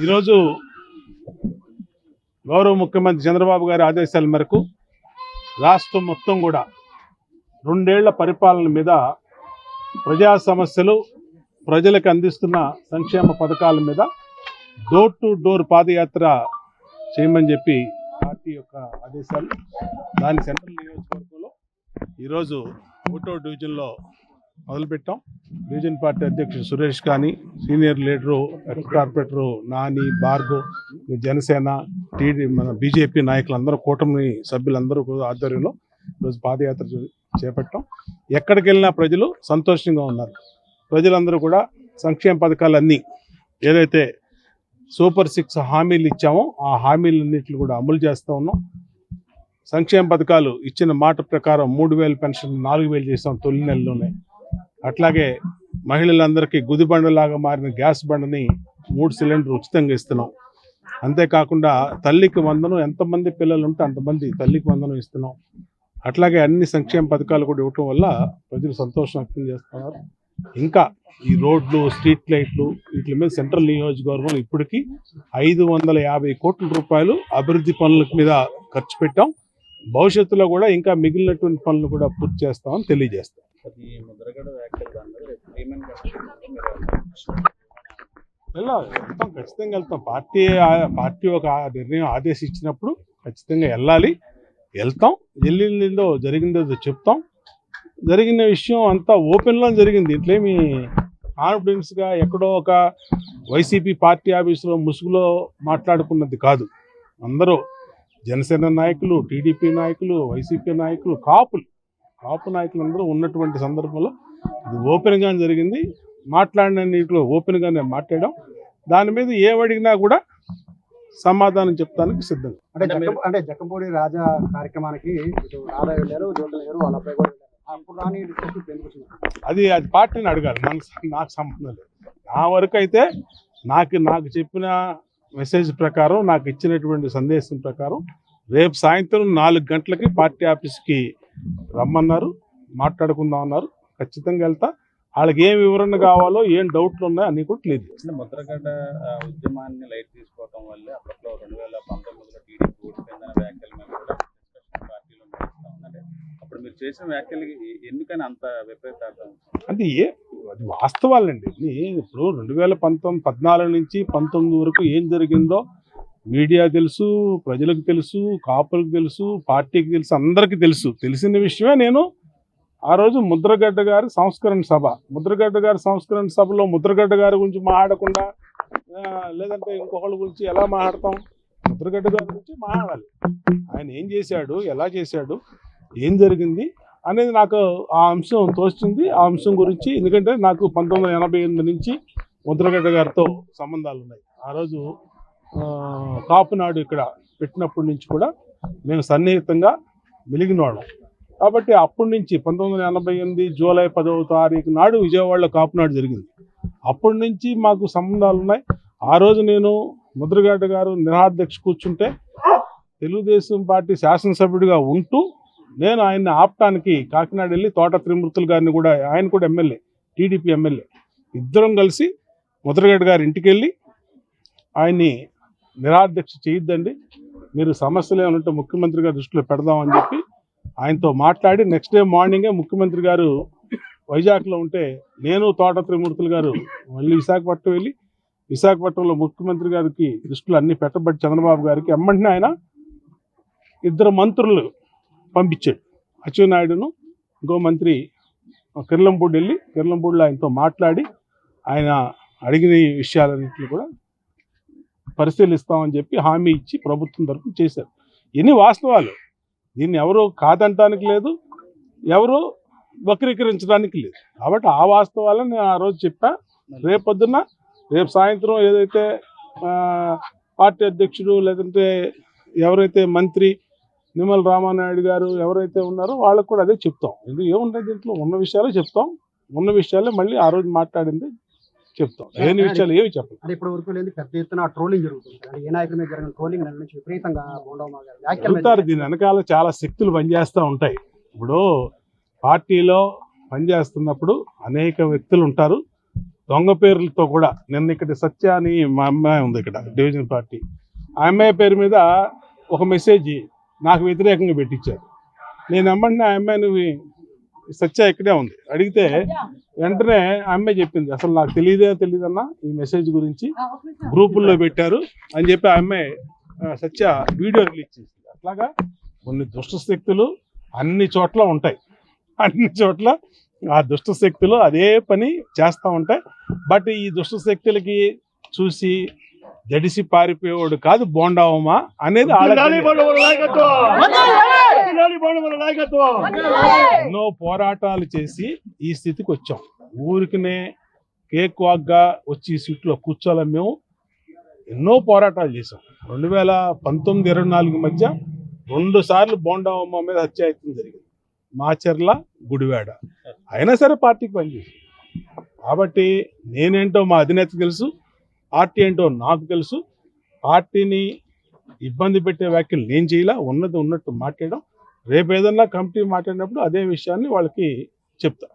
ఈరోజు గౌరవ ముఖ్యమంత్రి చంద్రబాబు గారి ఆదేశాల మేరకు రాష్ట్రం మొత్తం కూడా 2 ఏళ్ల పరిపాలన మీద ప్రజా సమస్యలు ప్రజలకు అందిస్తున్న సంక్షేమ పథకాల మీద డోర్ టు డోర్ పాదయాత్ర చేయమని చెప్పి పార్టీ యొక్క ఆదేశాలు. దాని సెంట్రల్ నియోజకవర్గంలో ఈరోజు 1వ డివిజన్లో మొదలుపెట్టాం. డివిజన్ పార్టీ అధ్యక్షుడు సురేష్ కానీ, senior leader X corporator Nani, Bhargav, Janasena, మన బీజేపీ నాయకులందరూ, కూటమి సభ్యులందరూ ఆధ్వర్యంలో ఈరోజు పాదయాత్ర చేపట్టాం. ఎక్కడికి వెళ్ళినా ప్రజలు సంతోషంగా ఉన్నారు. ప్రజలందరూ కూడా సంక్షేమ పథకాలన్నీ ఏదైతే సూపర్ 6 హామీలు ఇచ్చామో ఆ హామీలన్నింటిని కూడా అమలు చేస్తూ ఉన్నాం. సంక్షేమ పథకాలు ఇచ్చిన మాట ప్రకారం 3,000 పెన్షన్ 4,000 చేస్తాం తొలి నెలలోనే. అట్లాగే మహిళలందరికీ గుదిబండలాగా మారిన గ్యాస్ బండని 3 సిలిండర్ ఉచితంగా ఇస్తున్నాం. అంతేకాకుండా తల్లికి వందనం, ఎంతమంది పిల్లలు ఉంటే అంతమంది తల్లికి వందనం ఇస్తున్నాం. అట్లాగే అన్ని సంక్షేమ పథకాలు కూడా ఇవ్వటం వల్ల ప్రజలు సంతోషం వ్యక్తం చేస్తున్నారు. ఇంకా ఈ రోడ్లు, స్ట్రీట్ లైట్లు వీటి మీద సెంట్రల్ నియోజకవర్గం ఇప్పటికీ 550 కోట్ల రూపాయలు అభివృద్ధి పనుల మీద ఖర్చు పెట్టాం. భవిష్యత్తులో కూడా ఇంకా మిగిలినటువంటి పనులు కూడా పూర్తి చేస్తామని తెలియజేస్తాం. వెళ్తాం, ఖచ్చితంగా వెళ్తాం. పార్టీ ఒక నిర్ణయం ఆదేశించినప్పుడు ఖచ్చితంగా వెళ్ళాలి. వెళ్తాం, వెళ్ళిందో జరిగిందో చెప్తాం. జరిగిన విషయం అంతా ఓపెన్లో జరిగింది. ఇట్లేమి కాన్ఫిడెన్స్గా ఎక్కడో ఒక వైసీపీ పార్టీ ఆఫీసులో ముసుగులో మాట్లాడుకున్నది కాదు. అందరూ జనసేన నాయకులు, టీడీపీ నాయకులు, వైసీపీ నాయకులు, కాపు నాయకులు అందరూ ఉన్నటువంటి సందర్భంలో ఇది ఓపెన్గా జరిగింది. మాట్లాడిన నీటిలో ఓపెన్గానే మాట్లాడాం. దాని మీద ఏమడిగినా కూడా సమాధానం చెప్తానికి సిద్ధంగా. అంటే జక్కంపూడి రాజా కార్యక్రమానికి రాధా వెళ్ళారు, జ్యోతులు గారు వాళ్ళ అబ్బాయి కూడా అది పార్టీని అడగాలి, నాకు సంబంధం లేదు. నా వరకు అయితే నాకు చెప్పిన మెసేజ్ ప్రకారం, నాకు ఇచ్చినటువంటి సందేశం ప్రకారం రేపు సాయంత్రం 4 గంటలకి పార్టీ ఆఫీస్కి రమ్మన్నారు, మాట్లాడుకుందాం అన్నారు. ఖచ్చితంగా వెళ్తా. వాళ్ళకి ఏం వివరణ కావాలో, ఏం డౌట్లు ఉన్నాయో అన్నీ కూడా క్లియర్ చేస్తాను. ముద్రగడ్డ ఉద్యమాన్ని లైట్ తీసుకోవడం వల్లే అప్పట్లో 2019లో టీడీపీ ఓడిపోయిందనే వ్యాఖ్యల మీద కూడా పార్టీలో నడుస్తూ ఉందంటే అప్పుడు మీరు చేసిన వ్యాఖ్యలకి ఎందుకని అంత విపరీతార్థం? అంటే అది వాస్తవాలండి. ఇప్పుడు 2014 నుంచి 19 వరకు ఏం జరిగిందో మీడియా తెలుసు, ప్రజలకు తెలుసు, కాపులకు తెలుసు, పార్టీకి తెలుసు, అందరికీ తెలుసు. తెలిసిన విషయమే నేను ఆ రోజు ముద్రగడ్డ గారి సంస్కరణ సభలో ముద్రగడ్డ గారి గురించి మాట్లాడకుండా లేదంటే ఇంకొకళ్ళ గురించి ఎలా మాట్లాడతాం? ముద్రగడ్డ గారి గురించి మాట్లాడాలి. ఆయన ఏం చేశాడు, ఎలా చేశాడు, ఏం జరిగింది అనేది నాకు ఆ అంశం తోచింది. ఆ అంశం గురించి, ఎందుకంటే నాకు 1988 నుంచి ముద్రగడ్డ గారితో సంబంధాలు ఉన్నాయి. ఆ రోజు కాపునాడు ఇక్కడ పెట్టినప్పటి నుంచి కూడా మేము సన్నిహితంగా మెలిగినవాళ్ళం. కాబట్టి అప్పటి నుంచి 1988 జూలై 10వ తారీఖు నాడు విజయవాడలో కాపునాడు జరిగింది. అప్పటి నుంచి మాకు సంబంధాలు ఉన్నాయి. ఆ రోజు నేను ముద్రగడ్డ గారు నిరాధ్యక్ష కూర్చుంటే తెలుగుదేశం పార్టీ శాసనసభ్యుడిగా ఉంటూ నేను ఆయన్ని ఆపటానికి కాకినాడ వెళ్ళి తోట త్రిమూర్తులు గారిని కూడా, ఆయన కూడా ఎమ్మెల్యే, టీడీపీ ఎమ్మెల్యే, ఇద్దరం కలిసి ముద్రగడ్డ గారి ఇంటికి వెళ్ళి ఆయన్ని నిరాధ్యక్ష చేయొద్దండి, మీరు సమస్యలు ఏమంటే ముఖ్యమంత్రి గారి దృష్టిలో పెడదామని చెప్పి ఆయనతో మాట్లాడి నెక్స్ట్ డే మార్నింగే ముఖ్యమంత్రి గారు వైజాగ్లో ఉంటే నేను తోట త్రిమూర్తులు గారు మళ్ళీ విశాఖపట్నం వెళ్ళి విశాఖపట్నంలో ముఖ్యమంత్రి గారికి దృష్టిలో అన్ని పెట్టబట్టి చంద్రబాబు గారికి ఎమ్మంటే ఆయన 2 మంత్రులు పంపించాడు. అచ్చెన్నాయుడును ఇంకో మంత్రి కిర్లంపూడి వెళ్ళి కిర్లంపూడిలో ఆయనతో మాట్లాడి ఆయన అడిగిన విషయాలన్నింటినీ కూడా పరిశీలిస్తామని చెప్పి హామీ ఇచ్చి ప్రభుత్వం తరఫున చేశారు. ఇన్ని వాస్తవాలు. దీన్ని ఎవరు కాదంటానికి లేదు, ఎవరు వక్రీకరించడానికి లేదు. కాబట్టి ఆ వాస్తవాలను నేను ఆ రోజు చెప్పా. రేపు సాయంత్రం ఏదైతే పార్టీ అధ్యక్షుడు లేదంటే ఎవరైతే మంత్రి నిమ్మల రామానాయుడు గారు ఎవరైతే ఉన్నారో వాళ్ళకు కూడా అదే చెప్తాం. ఎందుకు ఏముంటాయి దీంట్లో, ఉన్న విషయాలే చెప్తాం. ఉన్న విషయాలే మళ్ళీ ఆ రోజు మాట్లాడింది చెప్తాం. లేని విషయాలు ఏమి చెప్పాలి. అంటే ఇప్పటి వరకు లేదు, పెద్ద ఎత్తున ట్రోలింగ్ జరుగుతుంది. ఏ నాయకుల మీద జరిగిన ట్రోలింగ్ నుంచి విపరీతంగా చెప్తారు. దీని వెనకాల చాలా శక్తులు పనిచేస్తూ ఉంటాయి. ఇప్పుడు పార్టీలో పనిచేస్తున్నప్పుడు అనేక వ్యక్తులు ఉంటారు. దొంగ పేర్లతో కూడా నిన్న ఇక్కడ సత్య అని మా అమ్మాయి ఉంది ఇక్కడ డివిజన్ పార్టీ, ఆ అమ్మాయి పేరు మీద ఒక మెసేజ్ నాకు వ్యతిరేకంగా పెట్టించారు. నేను అమ్మంటే ఆ అమ్మాయిని సత్య ఇక్కడే ఉంది అడిగితే వెంటనే ఆ అమ్మాయి చెప్పింది, అసలు నాకు తెలియదన్నా ఈ మెసేజ్ గురించి గ్రూపుల్లో పెట్టారు అని చెప్పి ఆ అమ్మాయి సత్య వీడియో రిలీజ్ చేసింది. అట్లాగా కొన్ని దుష్ట శక్తులు అన్ని చోట్ల ఉంటాయి, అన్ని చోట్ల ఆ దుష్ట శక్తులు అదే పని చేస్తూ ఉంటాయి. బట్ ఈ దుష్ట శక్తులకి చూసి జడిసి పారిపోయేవాడు కాదు బోండావమా అనేది ఎన్నో పోరాటాలు చేసి ఈ స్థితికి వచ్చాం. ఊరికినే కేక్ వాగ్గా వచ్చి ఈ సీట్లో కూర్చోలేం. మేము ఎన్నో పోరాటాలు చేసాం. 2019-24 మధ్య 2 సార్లు బోండావమ్మ మీద హత్యాయత్నం జరిగింది, మాచర్ల, గుడివాడ. అయినా సరే పార్టీకి పనిచేసి. కాబట్టి నేనేంటో మా అధినేత తెలుసు, పార్టీ ఏంటో నాకు తెలుసు. పార్టీని ఇబ్బంది పెట్టే వ్యాఖ్యలు నేను చేయలే, ఉన్నది ఉన్నట్టు మాట్లాడడం. రేపు ఏదన్నా కమిటీ మాట్లాడినప్పుడు అదే విషయాన్ని వాళ్ళకి చెప్తా.